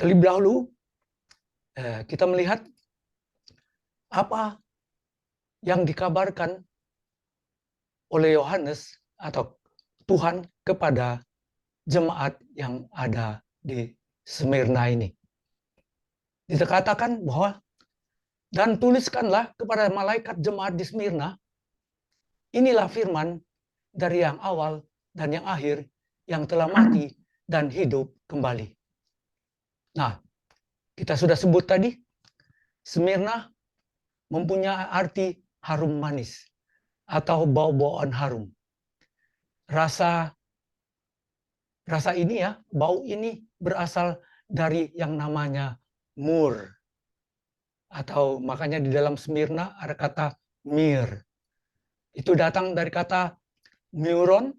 Terlebih dahulu kita melihat apa yang dikabarkan oleh Yohanes atau Tuhan kepada jemaat yang ada di Smyrna ini. Dikatakan bahwa, dan tuliskanlah kepada malaikat jemaat di Smyrna, inilah firman dari yang awal dan yang akhir, yang telah mati dan hidup kembali. Nah, kita sudah sebut tadi, Smyrna mempunyai arti harum manis atau bau-bauan harum. Rasa ini ya, bau ini berasal dari yang namanya mur. Atau makanya di dalam Smyrna ada kata mir. Itu datang dari kata myron,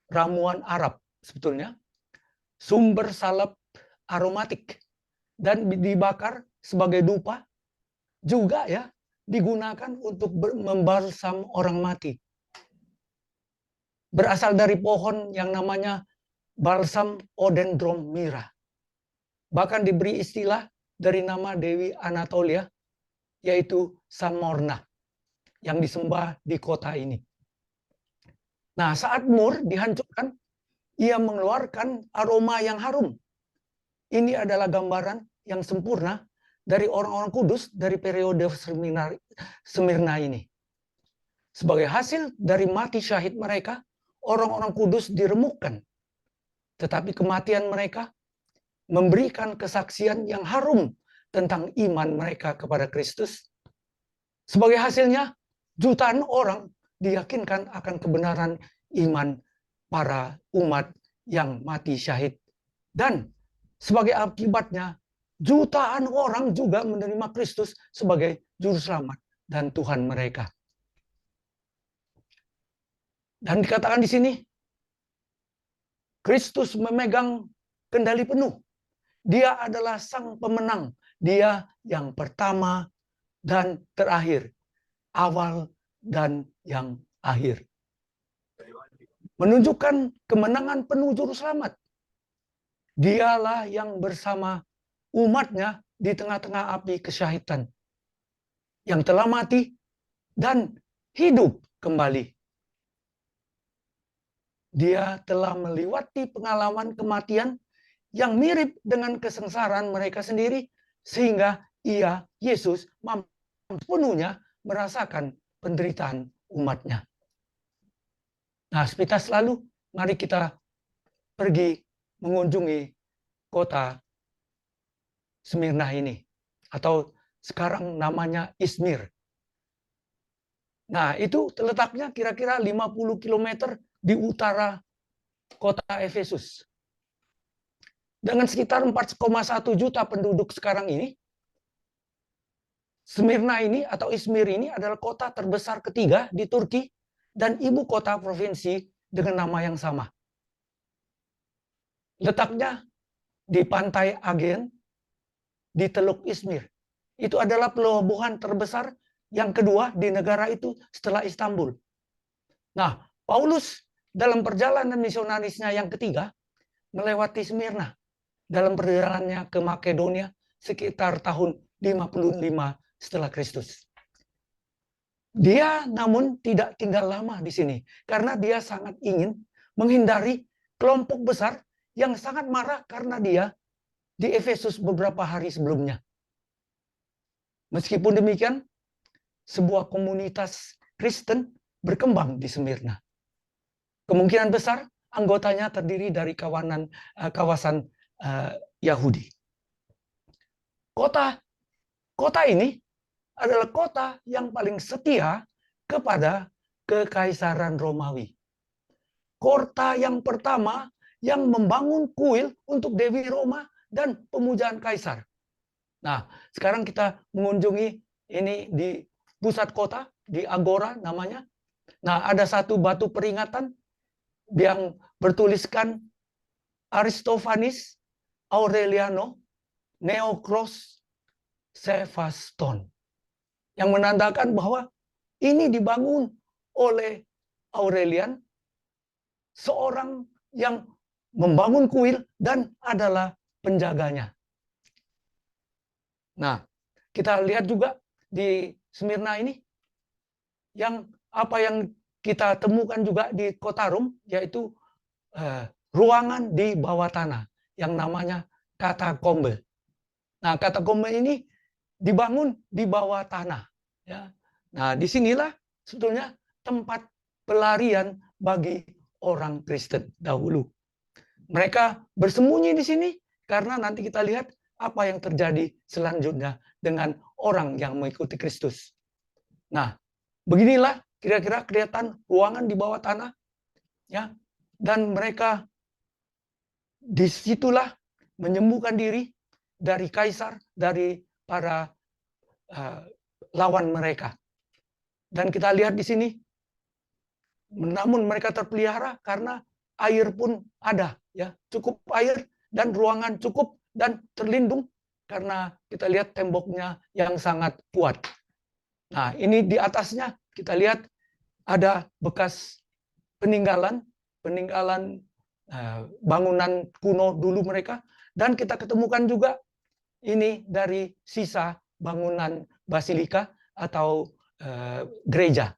ramuan Arab sebetulnya. Sumber salep aromatik dan dibakar sebagai dupa, juga ya digunakan untuk membalsam orang mati. Berasal dari pohon yang namanya balsam Odendron myrrha. Bahkan diberi istilah dari nama Dewi Anatolia, yaitu Samorna, yang disembah di kota ini. Nah, saat mur dihancurkan, ia mengeluarkan aroma yang harum. Ini adalah gambaran yang sempurna dari orang-orang kudus dari periode Smyrna ini. Sebagai hasil dari mati syahid mereka, orang-orang kudus diremukkan. Tetapi kematian mereka memberikan kesaksian yang harum tentang iman mereka kepada Kristus. Sebagai hasilnya, jutaan orang diyakinkan akan kebenaran iman para umat yang mati syahid. Dan sebagai akibatnya, jutaan orang juga menerima Kristus sebagai juru selamat dan Tuhan mereka. Dan dikatakan di sini, Kristus memegang kendali penuh. Dia adalah sang pemenang. Dia yang pertama dan terakhir. Awal dan yang akhir. Menunjukkan kemenangan penuh juru selamat. Dialah yang bersama umatnya di tengah-tengah api kesyahidan. Yang telah mati dan hidup kembali. Dia telah melewati pengalaman kematian yang mirip dengan kesengsaraan mereka sendiri, sehingga ia, Yesus, mampu sepenuhnya merasakan penderitaan umatnya. Nah, sepintas lalu, mari kita pergi mengunjungi kota Smyrna ini, atau sekarang namanya Izmir. Nah, itu letaknya kira-kira 50 km di utara kota Efesus. Dengan sekitar 4,1 juta penduduk sekarang ini, Smyrna ini atau Izmir ini adalah kota terbesar ketiga di Turki dan ibu kota provinsi dengan nama yang sama. Letaknya di pantai Aegean, di Teluk Izmir. Itu adalah pelabuhan terbesar yang kedua di negara itu setelah Istanbul. Nah, Paulus dalam perjalanan misionarisnya yang ketiga melewati Smyrna dalam perjalanannya ke Makedonia sekitar tahun 55 setelah Kristus. Dia namun tidak tinggal lama di sini karena dia sangat ingin menghindari kelompok besar yang sangat marah karena dia di Efesus beberapa hari sebelumnya. Meskipun demikian, sebuah komunitas Kristen berkembang di Smyrna. Kemungkinan besar anggotanya terdiri dari kawasan Yahudi. Kota ini adalah kota yang paling setia kepada Kekaisaran Romawi. Kota yang pertama yang membangun kuil untuk Dewi Roma dan pemujaan kaisar. Nah, sekarang kita mengunjungi ini di pusat kota, di Agora namanya. Nah, ada satu batu peringatan yang bertuliskan Aristophanes Aureliano Neokros Sevaston, yang menandakan bahwa ini dibangun oleh Aurelian, seorang yang membangun kuil dan adalah penjaganya. Nah, kita lihat juga di Smyrna ini yang apa yang kita temukan juga di kota Rom, yaitu ruangan di bawah tanah yang namanya katakombe. Nah, katakombe ini dibangun di bawah tanah. Ya. Nah, disinilah sebetulnya tempat pelarian bagi orang Kristen dahulu. Mereka bersembunyi di sini karena nanti kita lihat apa yang terjadi selanjutnya dengan orang yang mengikuti Kristus. Nah, beginilah kira-kira kelihatan ruangan di bawah tanah, ya, dan mereka disitulah menyembuhkan diri dari kaisar, dari para lawan mereka. Dan kita lihat di sini, namun mereka terpelihara karena air pun ada, ya, cukup air dan ruangan cukup dan terlindung karena kita lihat temboknya yang sangat kuat. Nah, ini di atasnya kita lihat ada bekas peninggalan bangunan kuno dulu mereka, dan kita ketemukan juga ini dari sisa bangunan basilika atau gereja,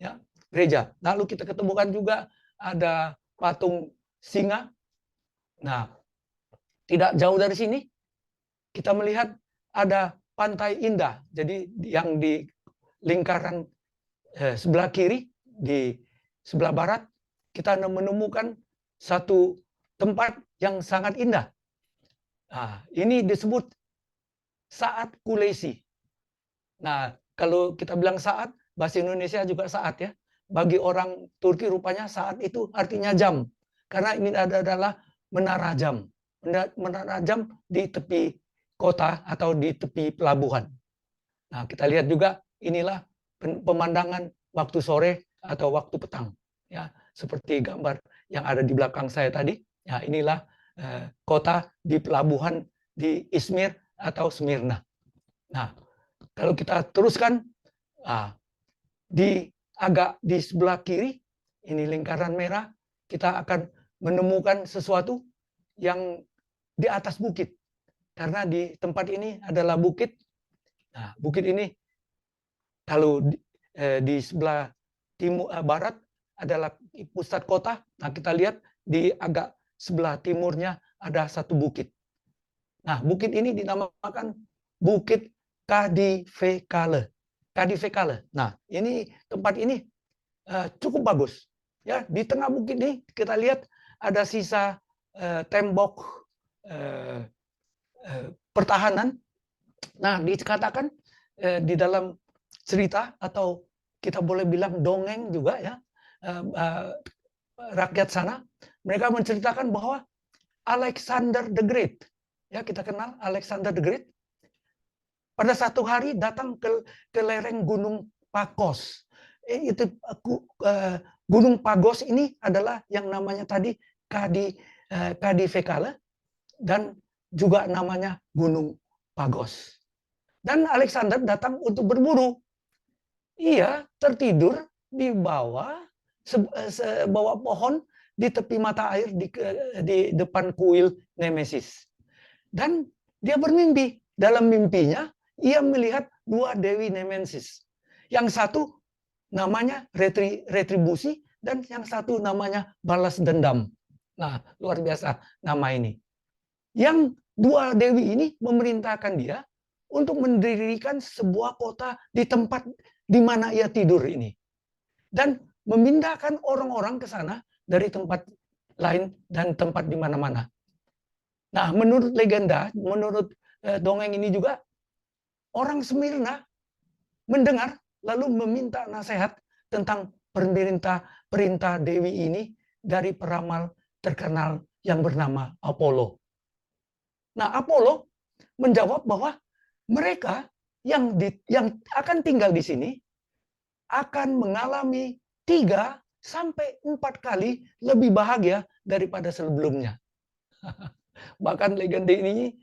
ya, gereja. Lalu kita ketemukan juga ada patung singa. Nah, tidak jauh dari sini kita melihat ada pantai indah. Jadi yang di lingkaran sebelah kiri, di sebelah barat, kita menemukan satu tempat yang sangat indah. Nah, ini disebut Saat Kulesi. Nah, kalau kita bilang saat, bahasa Indonesia juga saat, ya. Bagi orang Turki rupanya saat itu artinya jam. Karena ini adalah menara jam. Menara jam di tepi kota atau di tepi pelabuhan. Nah, kita lihat juga inilah pemandangan waktu sore atau waktu petang, ya, seperti gambar yang ada di belakang saya tadi. Ya, inilah kota di pelabuhan di Izmir atau Smyrna. Nah, kalau kita teruskan, agak di sebelah kiri, ini lingkaran merah, kita akan menemukan sesuatu yang di atas bukit. Karena di tempat ini adalah bukit. Nah, bukit ini kalau di sebelah timur barat adalah pusat kota. Nah, kita lihat di agak sebelah timurnya ada satu bukit. Nah, bukit ini dinamakan Bukit Kadifekale. Kadifekale. Nah, ini tempat ini cukup bagus. Ya, di tengah bukit ini kita lihat ada sisa tembok pertahanan. Nah, dikatakan di dalam cerita atau kita boleh bilang dongeng juga, ya, rakyat sana, mereka menceritakan bahwa Alexander the Great, ya, kita kenal Alexander the Great, pada satu hari datang ke lereng Gunung Pagos. Itu Gunung Pagos ini adalah yang namanya tadi Kadifekale dan juga namanya Gunung Pagos. Dan Alexander datang untuk berburu. Ia tertidur di bawah pohon di tepi mata air di depan kuil Nemesis. Dan dia bermimpi. Dalam mimpinya ia melihat dua dewi Nemesis. Yang satu namanya retribusi dan yang satu namanya balas dendam. Nah, luar biasa nama ini. Yang dua dewi ini memerintahkan dia untuk mendirikan sebuah kota di tempat di mana ia tidur ini. Dan memindahkan orang-orang ke sana dari tempat lain dan tempat di mana-mana. Nah, menurut legenda, menurut dongeng ini juga, orang Smyrna mendengar lalu meminta nasihat tentang perintah dewi ini dari peramal terkenal yang bernama Apollo. Nah, Apollo menjawab bahwa mereka yang akan tinggal di sini akan mengalami 3-4 kali lebih bahagia daripada sebelumnya. Bahkan legenda ini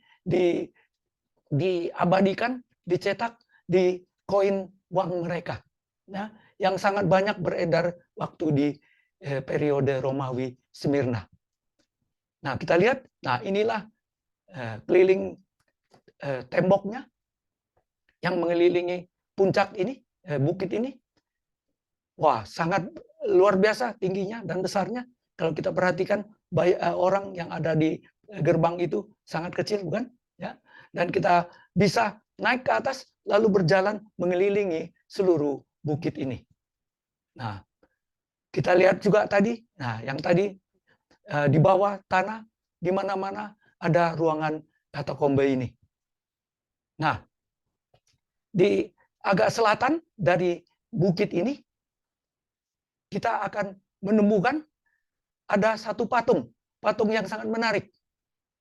diabadikan, dicetak di koin uang mereka, nah, yang sangat banyak beredar waktu di periode Romawi Smyrna. Nah, kita lihat, nah inilah keliling temboknya, yang mengelilingi puncak ini, bukit ini, wah sangat luar biasa tingginya dan besarnya. Kalau kita perhatikan orang yang ada di gerbang itu sangat kecil, bukan? Ya. Dan kita bisa naik ke atas lalu berjalan mengelilingi seluruh bukit ini. Nah, kita lihat juga tadi, nah yang tadi di bawah tanah di mana-mana ada ruangan katakombe ini. Nah, di agak selatan dari bukit ini kita akan menemukan ada satu patung yang sangat menarik.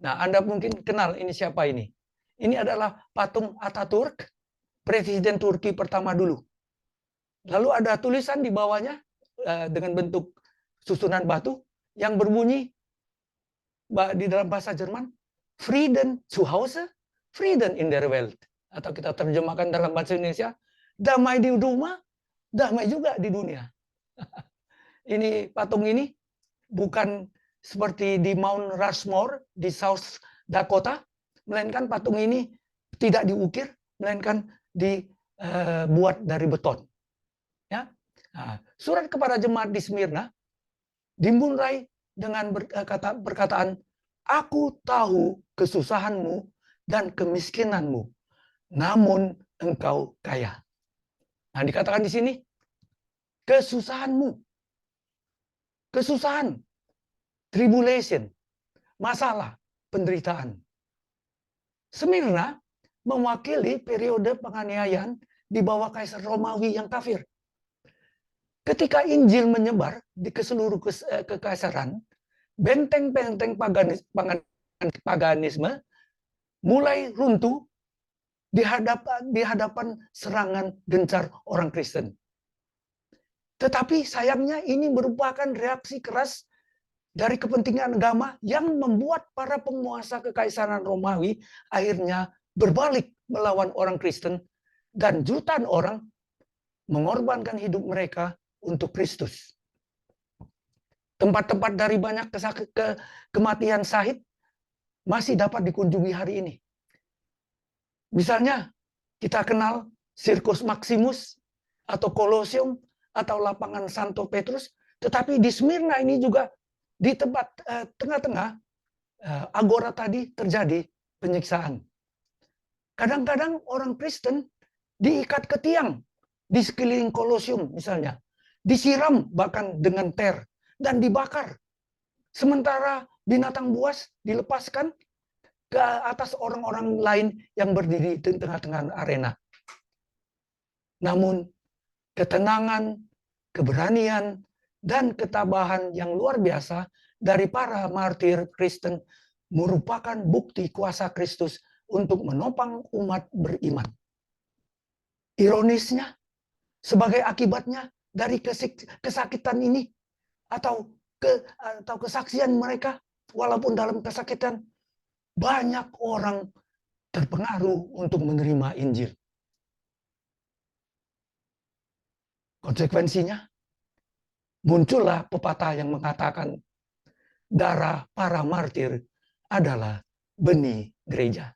Nah, Anda mungkin kenal ini siapa ini. Ini adalah patung Ataturk, Presiden Turki pertama dulu. Lalu ada tulisan di bawahnya dengan bentuk susunan batu yang berbunyi di dalam bahasa Jerman, Frieden zu Hause, Frieden in der Welt. Atau kita terjemahkan dalam bahasa Indonesia, damai di rumah, damai juga di dunia. Ini patung ini bukan seperti di Mount Rushmore di South Dakota, melainkan patung ini tidak diukir, melainkan dibuat dari beton. Ya. Nah, surat kepada jemaat di Smyrna dimulai dengan perkataan, aku tahu kesusahanmu dan kemiskinanmu, namun engkau kaya. Nah, dikatakan di sini, kesusahanmu. Kesusahan, tribulation, masalah, penderitaan. Smyrna mewakili periode penganiayaan di bawah Kaisar Romawi yang kafir. Ketika Injil menyebar ke seluruh kekaisaran, benteng-benteng paganisme mulai runtuh di hadapan serangan gencar orang Kristen. Tetapi sayangnya ini merupakan reaksi keras dari kepentingan agama yang membuat para penguasa kekaisaran Romawi akhirnya berbalik melawan orang Kristen dan jutaan orang mengorbankan hidup mereka untuk Kristus. Tempat-tempat dari banyak kematian syahid masih dapat dikunjungi hari ini. Misalnya kita kenal Sirkus Maximus atau Kolosium atau lapangan Santo Petrus, tetapi di Smyrna ini juga di tempat tengah-tengah agora tadi terjadi penyiksaan. Kadang-kadang orang Kristen diikat ke tiang di sekeliling Kolosium misalnya, disiram bahkan dengan ter dan dibakar. Sementara binatang buas dilepaskan ke atas orang-orang lain yang berdiri di tengah-tengah arena. Namun ketenangan, keberanian, dan ketabahan yang luar biasa dari para martir Kristen merupakan bukti kuasa Kristus untuk menopang umat beriman. Ironisnya, sebagai akibatnya dari kesakitan ini atau kesaksian mereka, walaupun dalam kesakitan, banyak orang terpengaruh untuk menerima Injil. Konsekuensinya, muncullah pepatah yang mengatakan darah para martir adalah benih gereja.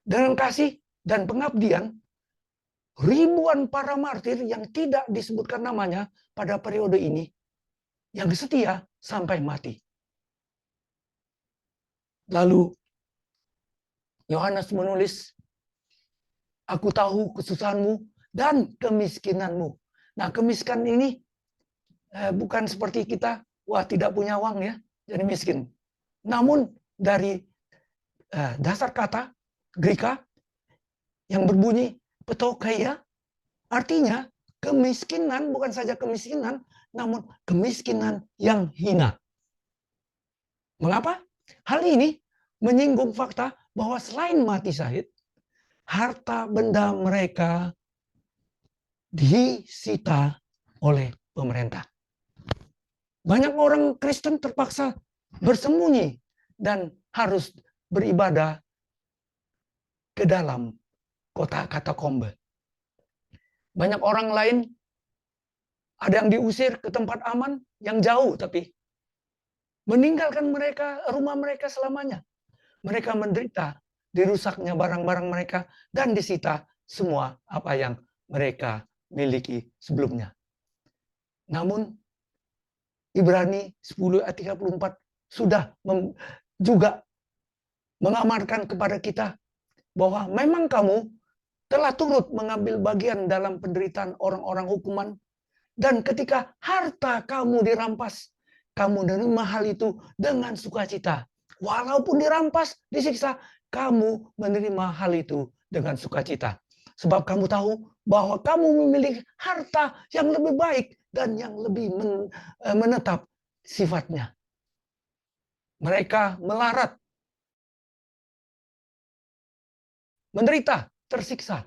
Dengan kasih dan pengabdian, ribuan para martir yang tidak disebutkan namanya pada periode ini, yang setia sampai mati. Lalu, Yohanes menulis, aku tahu kesusahanmu dan kemiskinanmu. Nah, kemiskinan ini bukan seperti kita, wah tidak punya uang ya, jadi miskin. Namun dari dasar kata Greka yang berbunyi petokeia, artinya kemiskinan bukan saja kemiskinan, namun kemiskinan yang hina. Mengapa? Hal ini menyinggung fakta bahwa selain mati syahid, harta benda mereka disita oleh pemerintah. Banyak orang Kristen terpaksa bersembunyi dan harus beribadah ke dalam kota katakombe. Banyak orang lain ada yang diusir ke tempat aman yang jauh, tapi meninggalkan rumah mereka selamanya. Mereka menderita dirusaknya barang-barang mereka, dan disita semua apa yang mereka miliki sebelumnya. Namun Ibrani 10 ayat 34 sudah juga mengamarkan kepada kita bahwa memang kamu telah turut mengambil bagian dalam penderitaan orang-orang hukuman, dan ketika harta kamu dirampas, kamu menerima hal itu dengan sukacita. Walaupun dirampas, disiksa, kamu menerima hal itu dengan sukacita. Sebab kamu tahu bahwa kamu memiliki harta yang lebih baik dan yang lebih menetap sifatnya. Mereka melarat, menderita, tersiksa.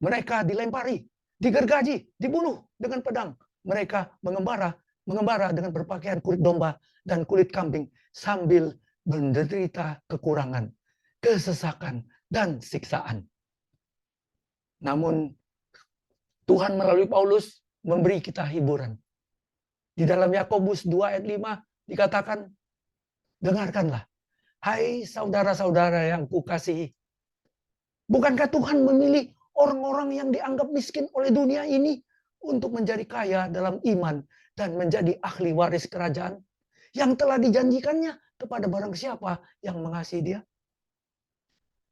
Mereka dilempari, digergaji, dibunuh dengan pedang. Mereka mengembara dengan berpakaian kulit domba dan kulit kambing sambil menderita kekurangan, kesesakan, dan siksaan. Namun Tuhan melalui Paulus memberi kita hiburan. Di dalam Yakobus 2 ayat 5 dikatakan, dengarkanlah, hai saudara-saudara yang kukasihi. Bukankah Tuhan memilih orang-orang yang dianggap miskin oleh dunia ini untuk menjadi kaya dalam iman dan menjadi ahli waris kerajaan yang telah dijanjikannya kepada barang siapa yang mengasihi dia?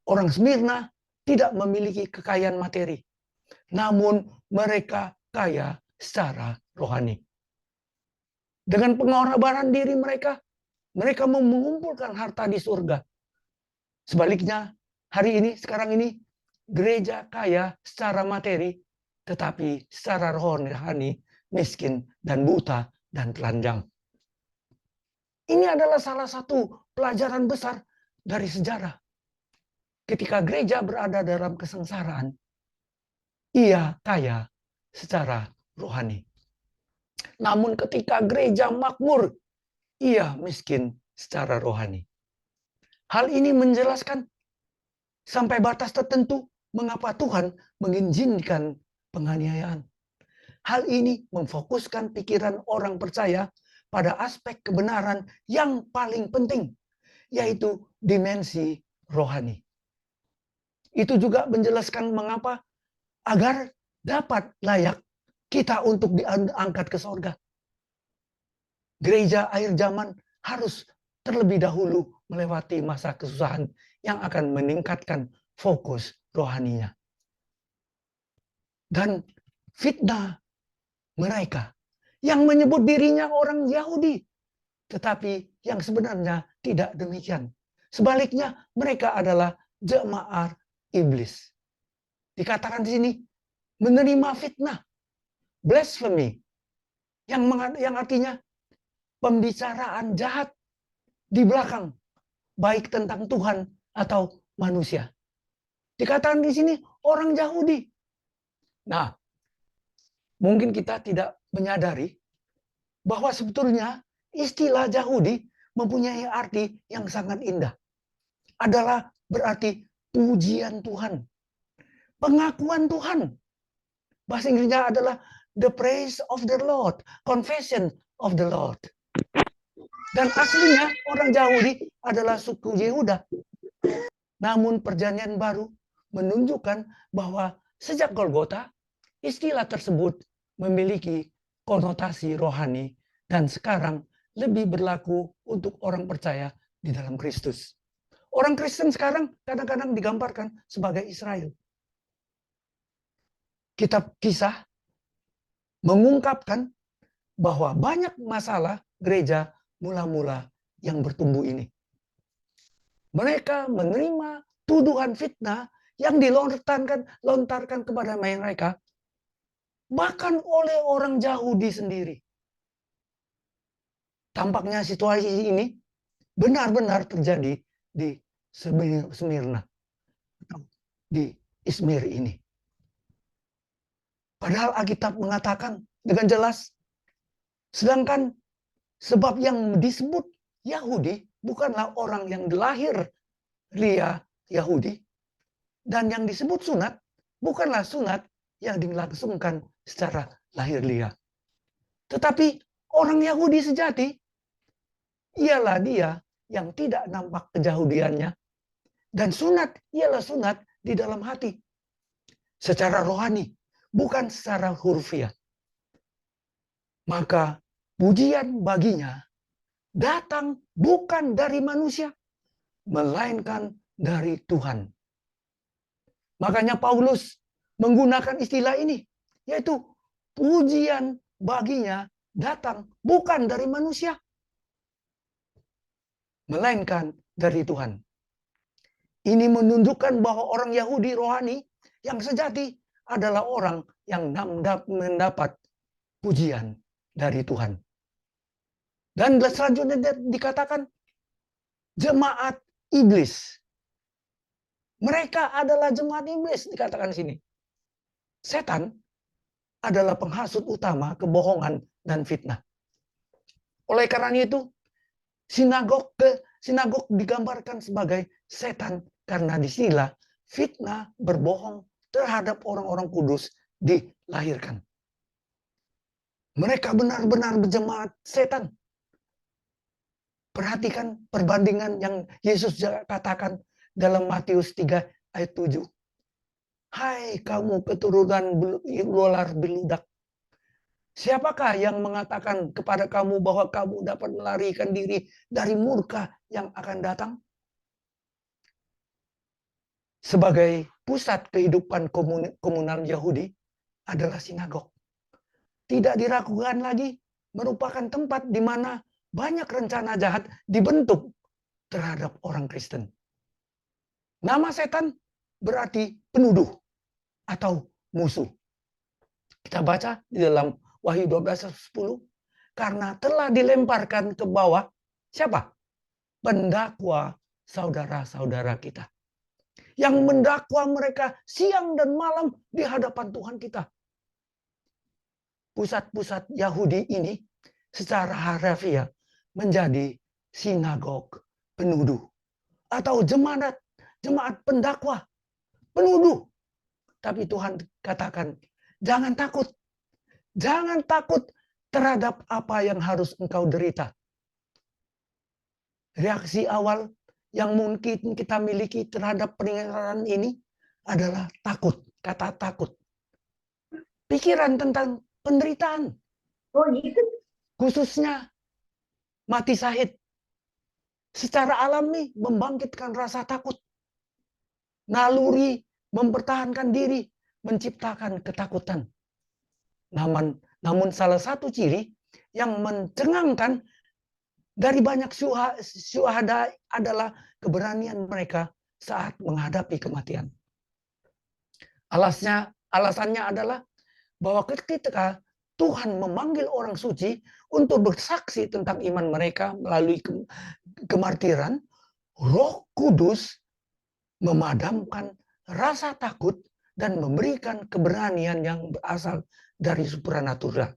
Orang Smyrna tidak memiliki kekayaan materi, namun mereka kaya secara rohani. Dengan pengorbanan diri mereka mengumpulkan harta di surga. Sebaliknya, sekarang ini, gereja kaya secara materi, tetapi secara rohani miskin dan buta dan telanjang. Ini adalah salah satu pelajaran besar dari sejarah. Ketika gereja berada dalam kesengsaraan, ia kaya secara rohani. Namun ketika gereja makmur, ia miskin secara rohani. Hal ini menjelaskan sampai batas tertentu mengapa Tuhan mengizinkan penganiayaan. Hal ini memfokuskan pikiran orang percaya pada aspek kebenaran yang paling penting, yaitu dimensi rohani. Itu juga menjelaskan mengapa agar dapat layak kita untuk diangkat ke sorga. Gereja akhir zaman harus terlebih dahulu melewati masa kesusahan yang akan meningkatkan fokus rohaninya. Dan fitnah mereka yang menyebut dirinya orang Yahudi, tetapi yang sebenarnya tidak demikian. Sebaliknya, mereka adalah jemaat iblis. Dikatakan di sini, menerima fitnah, blasphemy, yang artinya pembicaraan jahat di belakang, baik tentang Tuhan atau manusia. Dikatakan di sini orang Yahudi. Nah, mungkin kita tidak menyadari bahwa sebetulnya istilah Yahudi mempunyai arti yang sangat indah. Adalah berarti pujian Tuhan, pengakuan Tuhan. Bahasa Inggrisnya adalah the praise of the Lord, confession of the Lord. Dan aslinya orang Yahudi adalah suku Yehuda. Namun perjanjian baru menunjukkan bahwa sejak Golgota, istilah tersebut memiliki konotasi rohani dan sekarang lebih berlaku untuk orang percaya di dalam Kristus. Orang Kristen sekarang kadang-kadang digambarkan sebagai Israel. Kitab Kisah mengungkapkan bahwa banyak masalah gereja mula-mula yang bertumbuh ini. Mereka menerima tuduhan fitnah yang dilontarkan kepada mereka, bahkan oleh orang Yahudi sendiri. Tampaknya situasi ini benar-benar terjadi di Smyrna, di Izmir ini. Padahal Alkitab mengatakan dengan jelas, sedangkan sebab yang disebut Yahudi bukanlah orang yang lahir lia Yahudi, dan yang disebut sunat bukanlah sunat yang dilangsungkan secara lahir lia. Tetapi orang Yahudi sejati ialah dia yang tidak nampak keyahudiannya, Dan sunat ialah sunat di dalam hati. Secara rohani, bukan secara hurufiah. Maka pujian baginya datang bukan dari manusia, melainkan dari Tuhan. Makanya Paulus menggunakan istilah ini, yaitu pujian baginya datang bukan dari manusia, melainkan dari Tuhan. Ini menunjukkan bahwa orang Yahudi rohani yang sejati adalah orang yang mendapat pujian dari Tuhan. Dan selanjutnya dikatakan jemaat iblis. Mereka adalah jemaat iblis, dikatakan sini. Setan adalah penghasut utama kebohongan dan fitnah. Oleh karena itu, sinagog digambarkan sebagai setan karena disinilah fitnah berbohong terhadap orang-orang kudus dilahirkan. Mereka benar-benar berjemaat setan. Perhatikan perbandingan yang Yesus katakan dalam Matius 3 ayat 7. Hai kamu keturunan ular beludak. Siapakah yang mengatakan kepada kamu bahwa kamu dapat melarikan diri dari murka yang akan datang? Sebagai pusat kehidupan komunal Yahudi adalah sinagog. Tidak diragukan lagi merupakan tempat di mana banyak rencana jahat dibentuk terhadap orang Kristen. Nama setan berarti penuduh atau musuh. Kita baca di dalam Wahyu 12:10. Karena telah dilemparkan ke bawah siapa? Pendakwa saudara-saudara kita. Yang mendakwa mereka siang dan malam di hadapan Tuhan kita. Pusat-pusat Yahudi ini secara harfiah menjadi sinagog penuduh. Atau jemaat pendakwa penuduh. Tapi Tuhan katakan, jangan takut. Jangan takut terhadap apa yang harus engkau derita. Reaksi awal yang mungkin kita miliki terhadap peringatan ini adalah takut. Kata takut. Pikiran tentang penderitaan. Oh gitu. Khususnya mati syahid. Secara alami membangkitkan rasa takut. Naluri mempertahankan diri menciptakan ketakutan. Namun salah satu ciri yang mencengangkan dari banyak syuhada adalah keberanian mereka saat menghadapi kematian. Alasannya adalah bahwa ketika Tuhan memanggil orang suci untuk bersaksi tentang iman mereka melalui kemartiran, Roh Kudus memadamkan rasa takut dan memberikan keberanian yang berasal dari supranatural.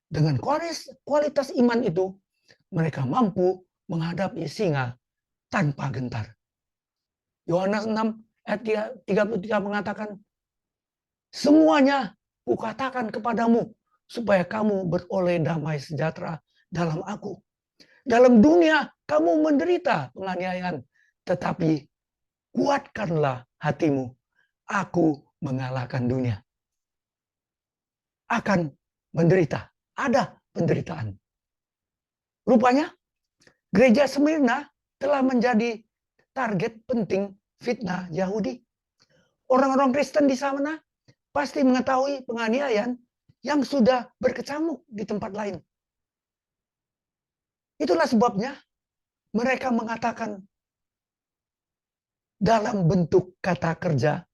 Dengan kualitas iman itu, mereka mampu menghadapi singa tanpa gentar. Yohanes 6 ayat 33 mengatakan, semuanya kukatakan kepadamu, supaya kamu beroleh damai sejahtera dalam aku. Dalam dunia kamu menderita penganiayaan, tetapi kuatkanlah hatimu. Aku mengalahkan dunia. Akan menderita. Ada penderitaan. Rupanya gereja Smyrna telah menjadi target penting fitnah Yahudi. Orang-orang Kristen di sana pasti mengetahui penganiayaan yang sudah berkecamuk di tempat lain. Itulah sebabnya mereka mengatakan dalam bentuk kata kerja.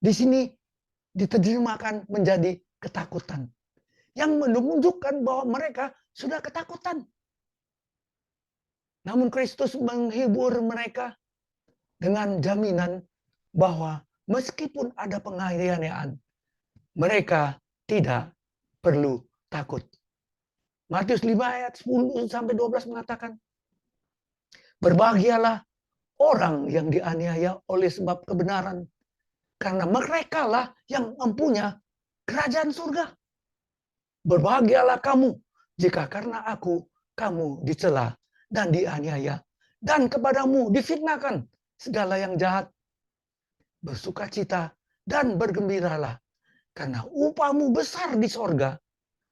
Di sini diterjemahkan menjadi ketakutan. Yang menunjukkan bahwa mereka sudah ketakutan. Namun Kristus menghibur mereka dengan jaminan bahwa meskipun ada penganiayaan, mereka tidak perlu takut. Matius 5 ayat 10-12 mengatakan, berbahagialah orang yang dianiaya oleh sebab kebenaran, karena merekalah yang mempunyai kerajaan surga. Berbahagialah kamu jika karena aku kamu dicela dan dianiaya dan kepadamu difitnahkan segala yang jahat. Bersukacita dan bergembiralah, karena upahmu besar di sorga,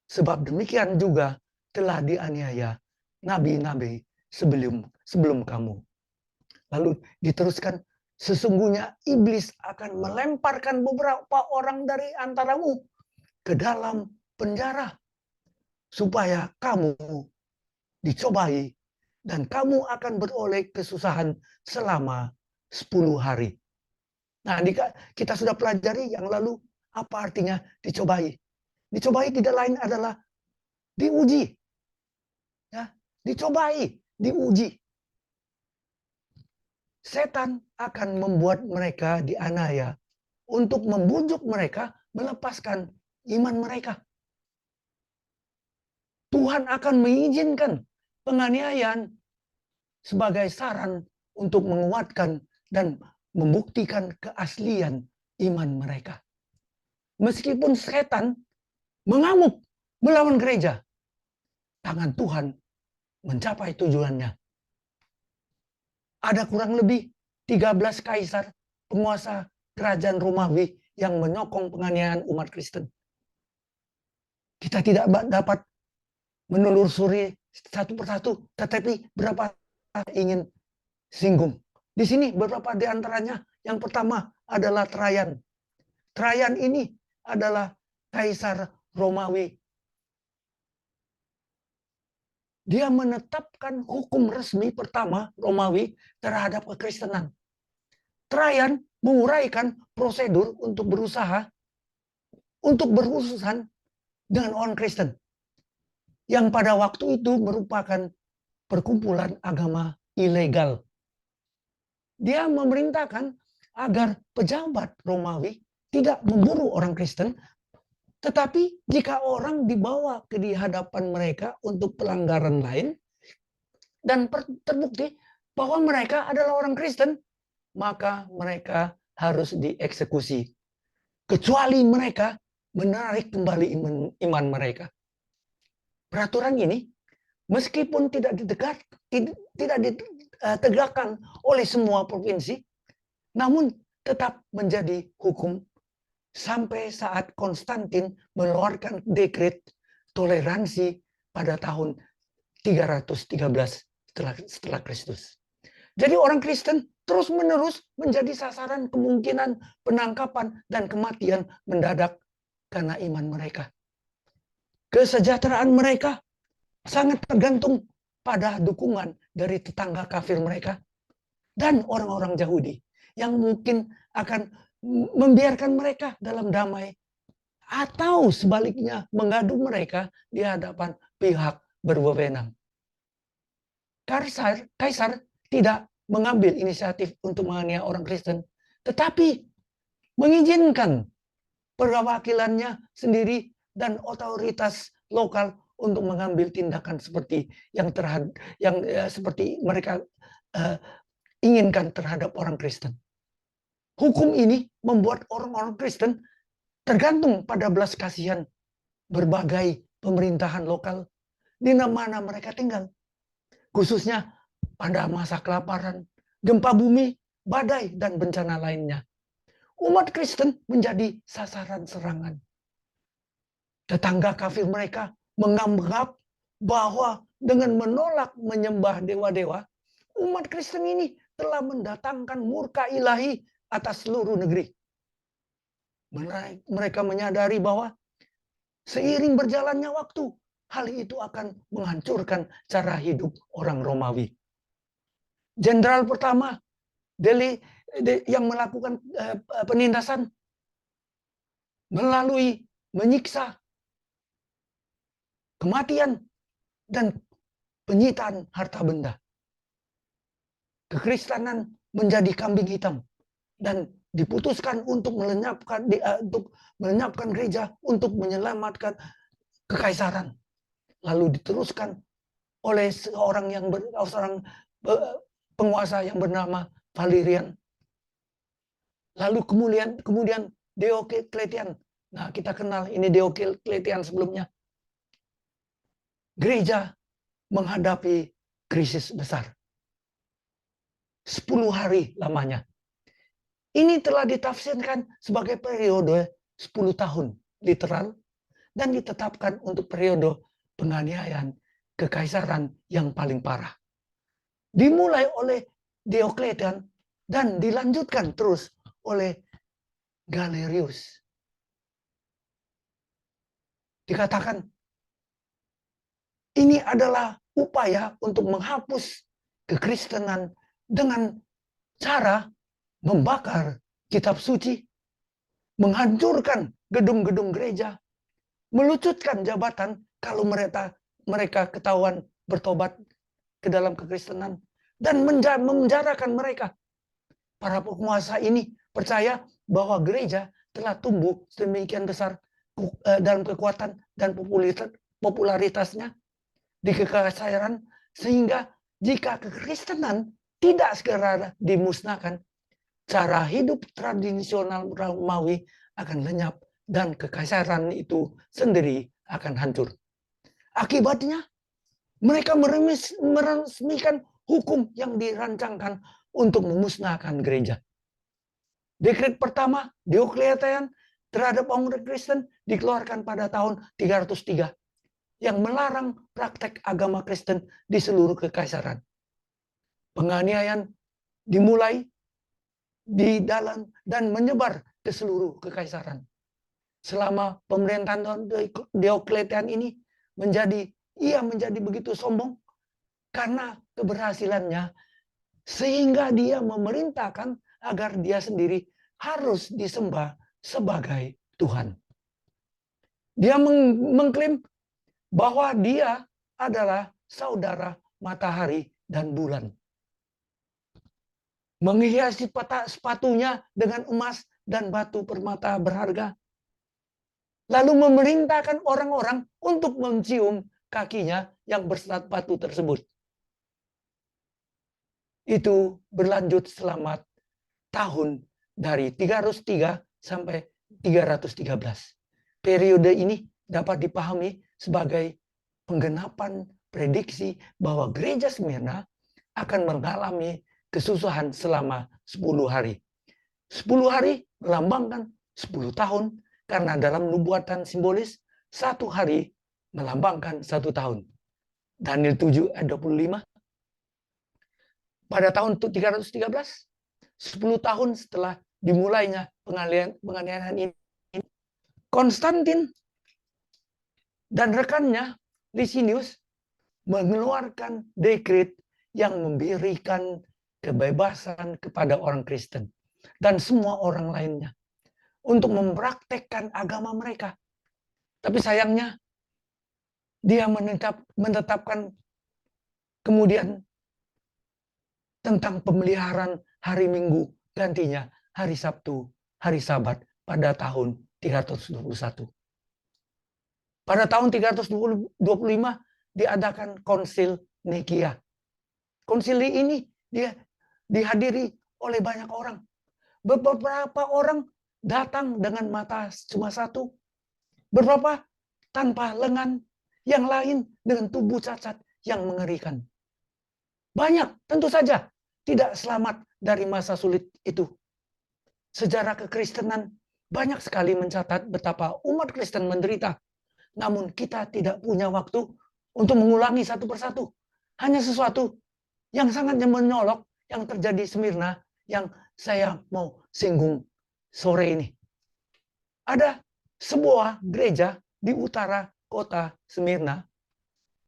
sebab demikian juga telah dianiaya nabi-nabi sebelum kamu. Lalu diteruskan, sesungguhnya iblis akan melemparkan beberapa orang dari antaramu ke dalam penjara, supaya kamu dicobai, dan kamu akan beroleh kesusahan selama 10 hari. Nah, kita sudah pelajari yang lalu apa artinya dicobai. Dicobai tidak lain adalah diuji. Ya, dicobai, diuji. Setan akan membuat mereka dianiaya untuk membujuk mereka melepaskan iman mereka. Tuhan akan mengizinkan penganiayaan sebagai saran untuk menguatkan dan membuktikan keaslian iman mereka. Meskipun setan mengamuk melawan gereja, tangan Tuhan mencapai tujuannya. Ada kurang lebih 13 kaisar, penguasa kerajaan Romawi yang menyokong penganiayaan umat Kristen. Kita tidak dapat menelusuri satu persatu, tetapi berapa ingin singgung. Di sini beberapa di antaranya. Yang pertama adalah Trajan. Trajan ini adalah kaisar Romawi. Dia menetapkan hukum resmi pertama Romawi terhadap kekristenan. Trajan menguraikan prosedur untuk berusaha untuk berurusan dengan orang Kristen, yang pada waktu itu merupakan perkumpulan agama ilegal. Dia memerintahkan agar pejabat Romawi tidak memburu orang Kristen, tetapi jika orang dibawa ke di hadapan mereka untuk pelanggaran lain dan terbukti bahwa mereka adalah orang Kristen, maka mereka harus dieksekusi, kecuali mereka menarik kembali iman mereka. Peraturan ini meskipun tidak ditegakkan oleh semua provinsi, namun tetap menjadi hukum sampai saat Konstantin mengeluarkan dekret toleransi pada tahun 313 setelah Kristus. Jadi orang Kristen terus-menerus menjadi sasaran kemungkinan penangkapan dan kematian mendadak karena iman mereka. Kesejahteraan mereka sangat tergantung pada dukungan dari tetangga kafir mereka dan orang-orang Yahudi yang mungkin akan membiarkan mereka dalam damai atau sebaliknya mengadu mereka di hadapan pihak berwenang. Kaisar tidak mengambil inisiatif untuk menganiaya orang Kristen, tetapi mengizinkan perwakilannya sendiri dan otoritas lokal untuk mengambil tindakan seperti yang seperti mereka inginkan terhadap orang Kristen. Hukum ini membuat orang-orang Kristen tergantung pada belas kasihan berbagai pemerintahan lokal di mana mereka tinggal. Khususnya pada masa kelaparan, gempa bumi, badai, dan bencana lainnya. Umat Kristen menjadi sasaran serangan. Tetangga kafir mereka menganggap bahwa dengan menolak menyembah dewa-dewa, umat Kristen ini telah mendatangkan murka ilahi atas seluruh negeri. Mereka menyadari bahwa seiring berjalannya waktu, hal itu akan menghancurkan cara hidup orang Romawi. Jenderal pertama yang melakukan penindasan melalui menyiksa, kematian, dan penyitaan harta benda. Kekristenan menjadi kambing hitam dan diputuskan untuk melenyapkan gereja untuk menyelamatkan kekaisaran. Lalu diteruskan oleh seorang penguasa yang bernama Valerian. Lalu kemudian Diocletian. Nah, kita kenal ini Diocletian sebelumnya. Gereja menghadapi krisis besar. 10 hari lamanya. Ini telah ditafsirkan sebagai periode 10 tahun literal dan ditetapkan untuk periode penganiayaan kekaisaran yang paling parah. Dimulai oleh Diocletian dan dilanjutkan terus oleh Galerius. Dikatakan ini adalah upaya untuk menghapus kekristenan dengan cara membakar kitab suci, menghancurkan gedung-gedung gereja, melucutkan jabatan kalau mereka ketahuan bertobat ke dalam kekristenan, dan memenjarakan mereka. Para penguasa ini percaya bahwa gereja telah tumbuh sedemikian besar dalam kekuatan dan popularitasnya di kekaisaran, sehingga jika kekristenan tidak segera dimusnahkan, cara hidup tradisional Romawi akan lenyap dan kekaisaran itu sendiri akan hancur. Akibatnya, mereka meresmikan hukum yang dirancangkan untuk memusnahkan gereja. Dekret pertama Diocletian terhadap orang Kristen dikeluarkan pada tahun 303 yang melarang praktek agama Kristen di seluruh kekaisaran. Penganiayaan dimulai di dalam dan menyebar ke seluruh kekaisaran. Selama pemerintahan Diocletian ini ia menjadi begitu sombong karena keberhasilannya, sehingga dia memerintahkan agar dia sendiri harus disembah sebagai Tuhan. Dia mengklaim bahwa dia adalah saudara matahari dan bulan. Menghiasi sepatunya dengan emas dan batu permata berharga. Lalu memerintahkan orang-orang untuk mencium kakinya yang berselat batu tersebut. Itu berlanjut selama tahun dari 303 sampai 313. Periode ini dapat dipahami sebagai penggenapan prediksi bahwa gereja Smyrna akan mengalami kesusahan selama 10 hari. 10 hari melambangkan 10 tahun, karena dalam nubuatan simbolis 1 hari melambangkan 1 tahun. Daniel 7 ayat 25. Pada tahun 313, 10 tahun setelah dimulainya penganiayaan ini, Konstantin dan rekannya Licinius mengeluarkan dekret yang memberikan kebebasan kepada orang Kristen dan semua orang lainnya untuk mempraktekkan agama mereka. Tapi sayangnya dia menetapkan kemudian tentang pemeliharaan hari Minggu, gantinya hari Sabtu, hari Sabat pada tahun 321. Pada tahun 325 diadakan konsil Nikia. Konsil ini dia dihadiri oleh banyak orang. Beberapa orang datang dengan mata cuma satu, beberapa tanpa lengan, yang lain dengan tubuh cacat yang mengerikan. Banyak tentu saja tidak selamat dari masa sulit itu. Sejarah kekristenan banyak sekali mencatat betapa umat Kristen menderita. Namun kita tidak punya waktu untuk mengulangi satu persatu. Hanya sesuatu yang sangat menyolok yang terjadi di Smyrna yang saya mau singgung sore ini. Ada sebuah gereja di utara kota Smyrna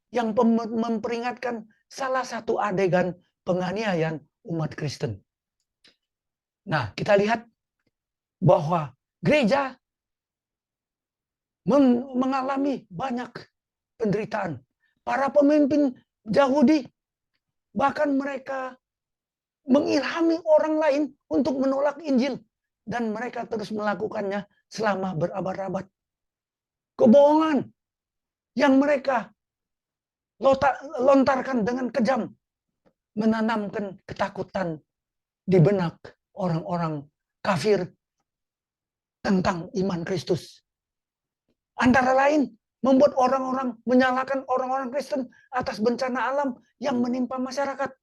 yang memperingatkan salah satu adegan penganiayaan umat Kristen. Nah, kita lihat bahwa gereja mengalami banyak penderitaan. Para pemimpin Yahudi bahkan mereka mengilhami orang lain untuk menolak Injil, dan mereka terus melakukannya selama berabad-abad. Kebohongan yang mereka lontarkan dengan kejam menanamkan ketakutan di benak orang-orang kafir tentang iman Kristus. Antara lain, membuat orang-orang menyalahkan orang-orang Kristen atas bencana alam yang menimpa masyarakat.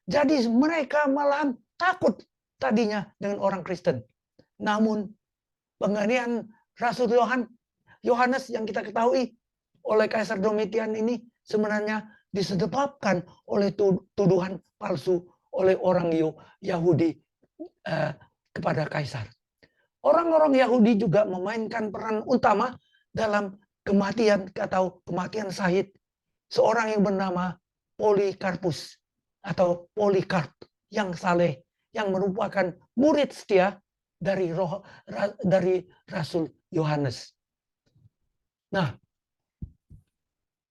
Jadi mereka malahan takut tadinya dengan orang Kristen. Namun penganiayaan Rasul Yohanes yang kita ketahui oleh Kaisar Domitian ini sebenarnya disebabkan oleh tuduhan palsu oleh orang Yahudi kepada Kaisar. Orang-orang Yahudi juga memainkan peran utama dalam kematian atau kematian syahid seorang yang bernama Polikarpus atau Polikarp yang saleh, yang merupakan murid setia dari Rasul Yohanes. Nah,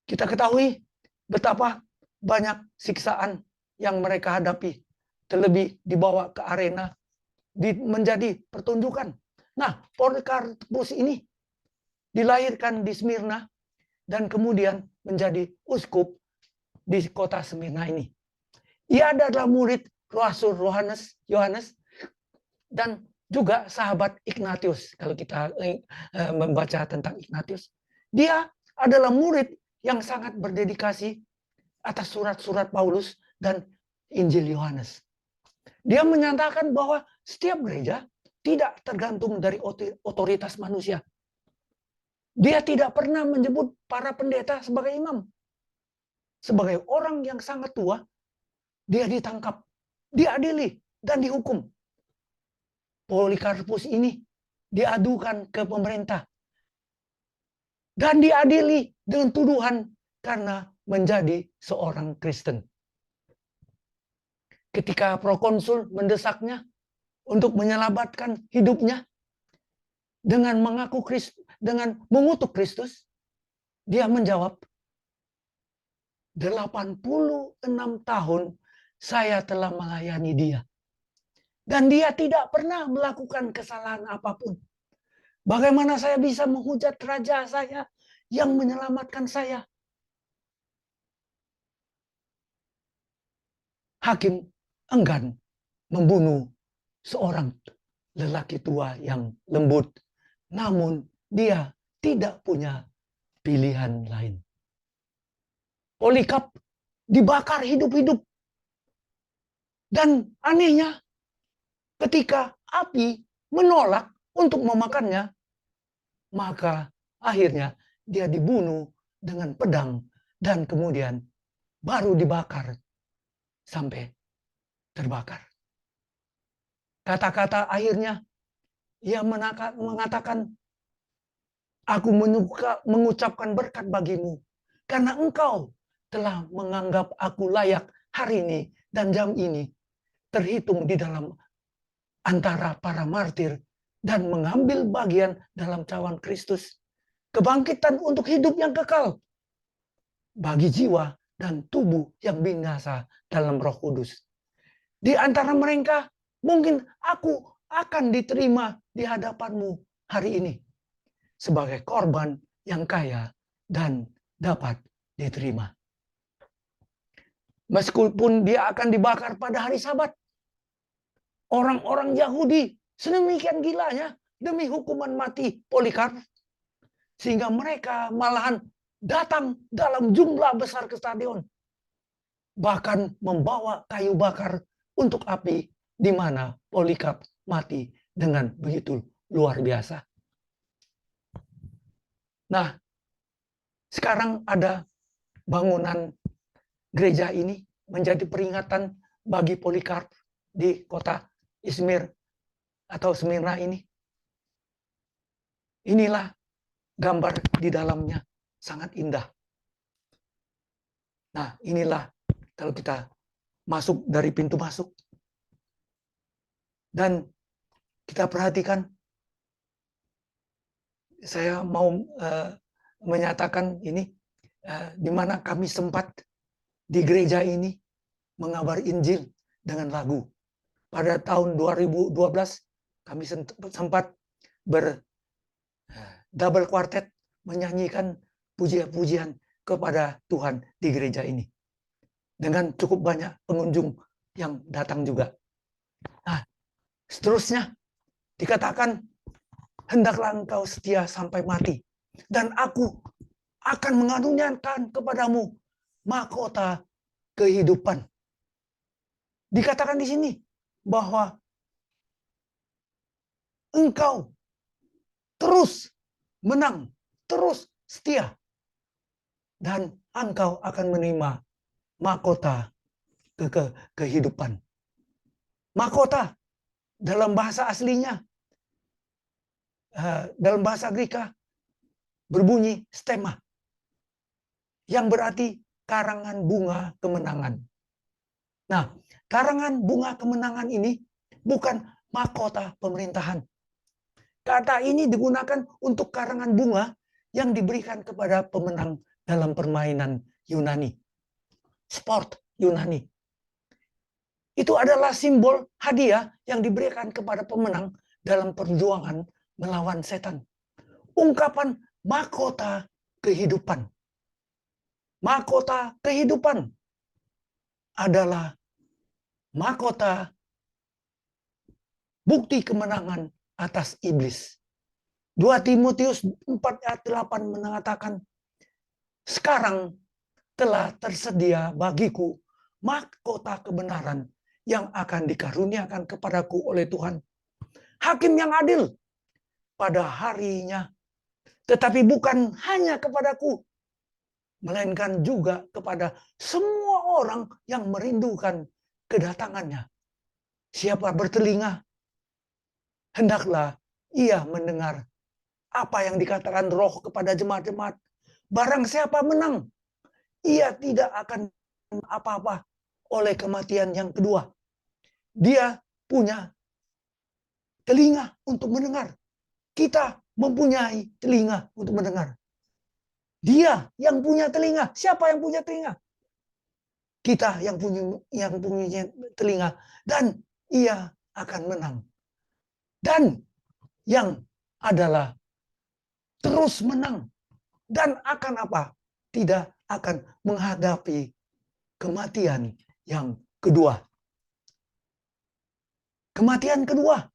kita ketahui betapa banyak siksaan yang mereka hadapi, terlebih dibawa ke arena menjadi pertunjukan. Nah, Polikarpus ini dilahirkan di Smyrna dan kemudian menjadi uskup di kota Smyrna ini. Ia adalah murid Rasul Yohanes dan juga sahabat Ignatius. Kalau kita membaca tentang Ignatius, dia adalah murid yang sangat berdedikasi atas surat-surat Paulus dan Injil Yohanes. Dia menyatakan bahwa setiap gereja tidak tergantung dari otoritas manusia. Dia tidak pernah menyebut para pendeta sebagai imam. Sebagai orang yang sangat tua, dia ditangkap, diadili, dan dihukum. Polikarpus ini diadukan ke pemerintah. Dan diadili dengan tuduhan karena menjadi seorang Kristen. Ketika prokonsul mendesaknya untuk menyelamatkan hidupnya dengan mengutuk Kristus, dia menjawab, 86 tahun saya telah melayani dia. Dan dia tidak pernah melakukan kesalahan apapun. Bagaimana saya bisa menghujat raja saya yang menyelamatkan saya? Hakim enggan membunuh seorang lelaki tua yang lembut. Namun dia tidak punya pilihan lain. Polikarp dibakar hidup-hidup. Dan anehnya, ketika api menolak untuk memakannya, maka akhirnya dia dibunuh dengan pedang dan kemudian baru dibakar sampai terbakar. Kata-kata akhirnya ia mengatakan, aku mengucapkan berkat bagimu karena engkau telah menganggap aku layak hari ini dan jam ini terhitung di dalam antara para martir dan mengambil bagian dalam cawan Kristus, kebangkitan untuk hidup yang kekal bagi jiwa dan tubuh yang binasa dalam Roh Kudus. Di antara mereka mungkin aku akan diterima di hadapanmu hari ini sebagai korban yang kaya dan dapat diterima. Meskipun dia akan dibakar pada hari Sabat, orang-orang Yahudi sedemikian gilanya demi hukuman mati Polikarp, sehingga mereka malahan datang dalam jumlah besar ke stadion, bahkan membawa kayu bakar untuk api, di mana Polikarp mati dengan begitu luar biasa. Nah, sekarang ada bangunan gereja ini menjadi peringatan bagi Polikarp di kota Izmir atau Smyrna ini. Inilah gambar di dalamnya, sangat indah. Nah, inilah kalau kita masuk dari pintu masuk. Dan kita perhatikan, saya mau menyatakan ini, di mana kami sempat di gereja ini mengabar Injil dengan lagu. Pada tahun 2012 kami sempat double quartet menyanyikan pujian-pujian kepada Tuhan di gereja ini. Dengan cukup banyak pengunjung yang datang juga. Nah, seterusnya dikatakan, hendaklah engkau setia sampai mati, dan aku akan mengaruniakan kepadamu mahkota kehidupan. Dikatakan di sini bahwa engkau terus menang, terus setia, dan engkau akan menerima mahkota kehidupan. Mahkota dalam bahasa aslinya, dalam bahasa Greka berbunyi stema, yang berarti karangan bunga kemenangan. Nah, karangan bunga kemenangan ini bukan mahkota pemerintahan. Kata ini digunakan untuk karangan bunga yang diberikan kepada pemenang dalam permainan Yunani. Sport Yunani. Itu adalah simbol hadiah yang diberikan kepada pemenang dalam perjuangan melawan setan. Ungkapan mahkota kehidupan. Mahkota kehidupan adalah mahkota bukti kemenangan atas iblis. 2 Timotius 4 ayat 8 mengatakan, sekarang telah tersedia bagiku mahkota kebenaran yang akan dikaruniakan kepadaku oleh Tuhan, hakim yang adil pada harinya. Tetapi bukan hanya kepadaku, melainkan juga kepada semua orang yang merindukan kedatangannya. Siapa bertelinga, hendaklah ia mendengar apa yang dikatakan Roh kepada jemaat-jemaat. Barang siapa menang, ia tidak akan apa-apa oleh kematian yang kedua. Dia punya telinga untuk mendengar. Kita mempunyai telinga untuk mendengar. Dia yang punya telinga. Siapa yang punya telinga? Kita yang punya telinga. Dan ia akan menang. Dan yang adalah terus menang. Dan akan apa? Tidak akan menghadapi kematian yang kedua. Kematian kedua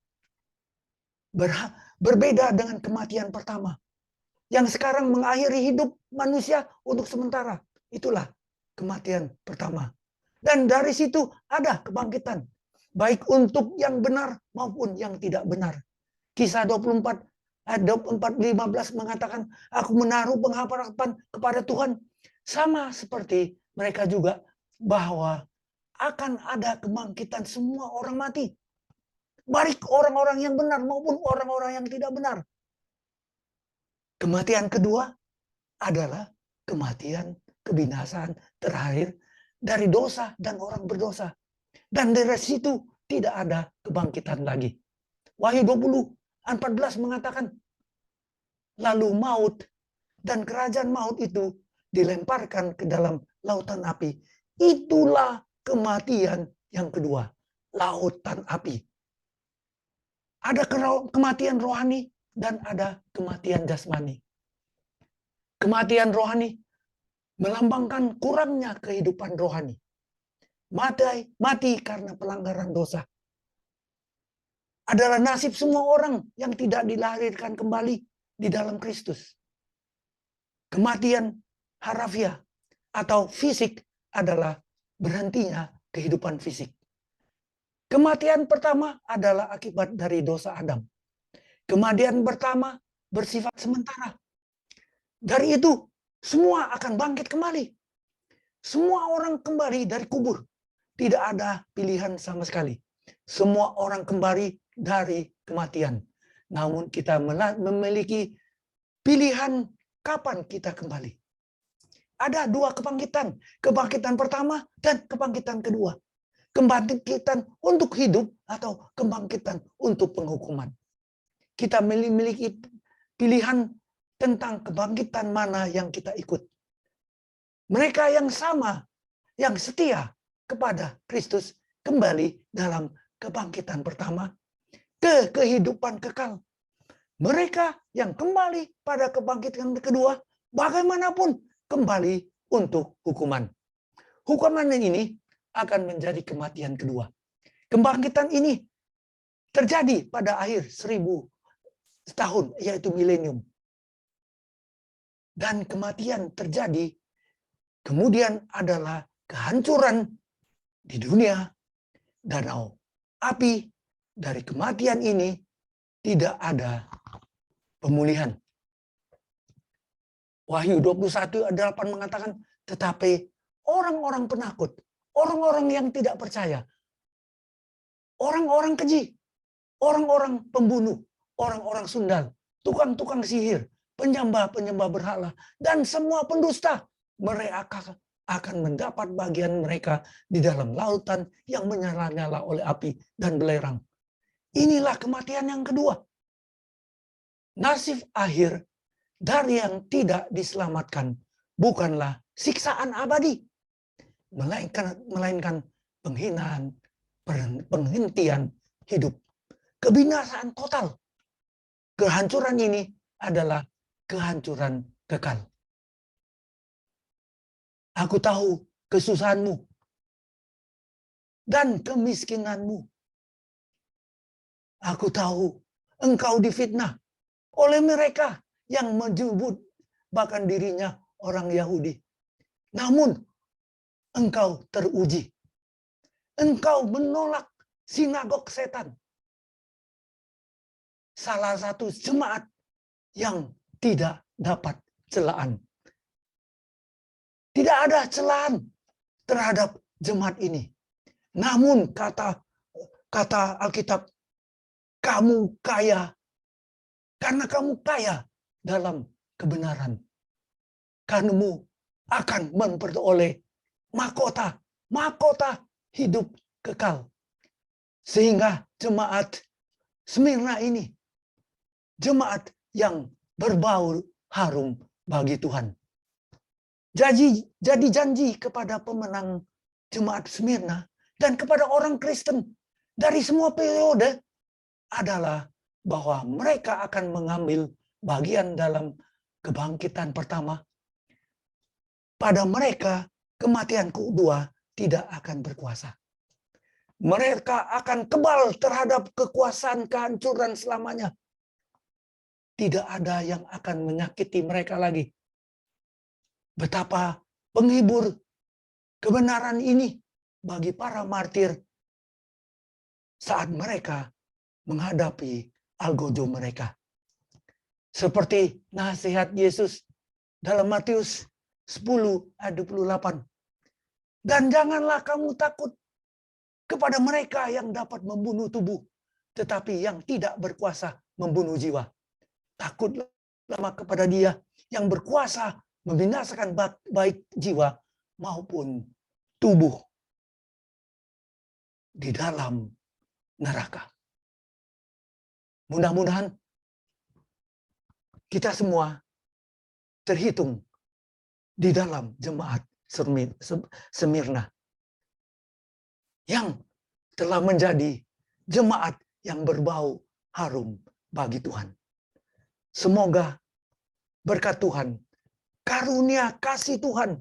berbeda dengan kematian pertama. Yang sekarang mengakhiri hidup manusia untuk sementara. Itulah kematian pertama. Dan dari situ ada kebangkitan. Baik untuk yang benar maupun yang tidak benar. Kisah 24 ayat 24-15 mengatakan, aku menaruh pengharapan kepada Tuhan. Sama seperti mereka juga bahwa akan ada kebangkitan semua orang mati. Baik orang-orang yang benar maupun orang-orang yang tidak benar. Kematian kedua adalah kematian kebinasaan terakhir dari dosa dan orang berdosa. Dan dari situ tidak ada kebangkitan lagi. Wahyu 20:14 mengatakan, lalu maut dan kerajaan maut itu dilemparkan ke dalam lautan api. Itulah kematian yang kedua, lautan api. Ada kematian rohani dan ada kematian jasmani. Kematian rohani melambangkan kurangnya kehidupan rohani. Mati karena pelanggaran dosa. Adalah nasib semua orang yang tidak dilahirkan kembali di dalam Kristus. Kematian harafiah atau fisik adalah berhentinya kehidupan fisik. Kematian pertama adalah akibat dari dosa Adam. Kematian pertama bersifat sementara. Dari itu semua akan bangkit kembali. Semua orang kembali dari kubur. Tidak ada pilihan sama sekali. Semua orang kembali dari kematian. Namun kita memiliki pilihan kapan kita kembali. Ada dua kebangkitan. Kebangkitan pertama dan kebangkitan kedua. Kebangkitan untuk hidup atau kebangkitan untuk penghukuman. Kita memiliki pilihan tentang kebangkitan mana yang kita ikut. Mereka yang sama, yang setia kepada Kristus kembali dalam kebangkitan pertama ke kehidupan kekal. Mereka yang kembali pada kebangkitan kedua, bagaimanapun kembali untuk hukuman. Hukuman ini akan menjadi kematian kedua. Kebangkitan ini terjadi pada akhir 1000 tahun, yaitu milenium. Dan kematian terjadi, kemudian adalah kehancuran di dunia, danau api, dari kematian ini tidak ada pemulihan. Wahyu 21:8 mengatakan, tetapi orang-orang penakut, orang-orang yang tidak percaya, orang-orang keji, orang-orang pembunuh, orang-orang sundal, tukang-tukang sihir, penyembah-penyembah berhala, dan semua pendusta, mereka akan mendapat bagian mereka di dalam lautan yang menyala-nyala oleh api dan belerang. Inilah kematian yang kedua. Nasib akhir dari yang tidak diselamatkan bukanlah siksaan abadi, melainkan penghinaan, penghentian hidup, kebinasaan total. Kehancuran ini adalah kehancuran kekal. Aku tahu kesusahanmu dan kemiskinanmu. Aku tahu engkau difitnah oleh mereka yang menyebut bahkan dirinya orang Yahudi. Namun engkau teruji. Engkau menolak sinagog setan. Salah satu jemaat yang tidak dapat celaan. Tidak ada celaan terhadap jemaat ini. Namun kata Alkitab, kamu kaya karena kamu kaya dalam kebenaran. Kamu akan memperoleh mahkota hidup kekal. Sehingga jemaat Smyrna ini, jemaat yang berbau harum bagi Tuhan. Jadi janji kepada pemenang jemaat Smyrna dan kepada orang Kristen dari semua periode adalah bahwa mereka akan mengambil bagian dalam kebangkitan pertama. Pada mereka kematian kedua tidak akan berkuasa. Mereka akan kebal terhadap kekuasaan kehancuran selamanya. Tidak ada yang akan menyakiti mereka lagi. Betapa penghibur kebenaran ini bagi para martir saat mereka menghadapi algojo mereka. Seperti nasihat Yesus dalam Matius 10:28. Dan janganlah kamu takut kepada mereka yang dapat membunuh tubuh, tetapi yang tidak berkuasa membunuh jiwa. Takutlah kepada Dia yang berkuasa membinasakan baik jiwa maupun tubuh di dalam neraka. Mudah-mudahan kita semua terhitung di dalam jemaat Smyrna yang telah menjadi jemaat yang berbau harum bagi Tuhan. Semoga berkat Tuhan, karunia kasih Tuhan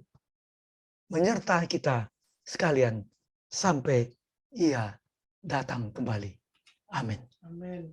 menyertai kita sekalian sampai Ia datang kembali. Amin. Amin.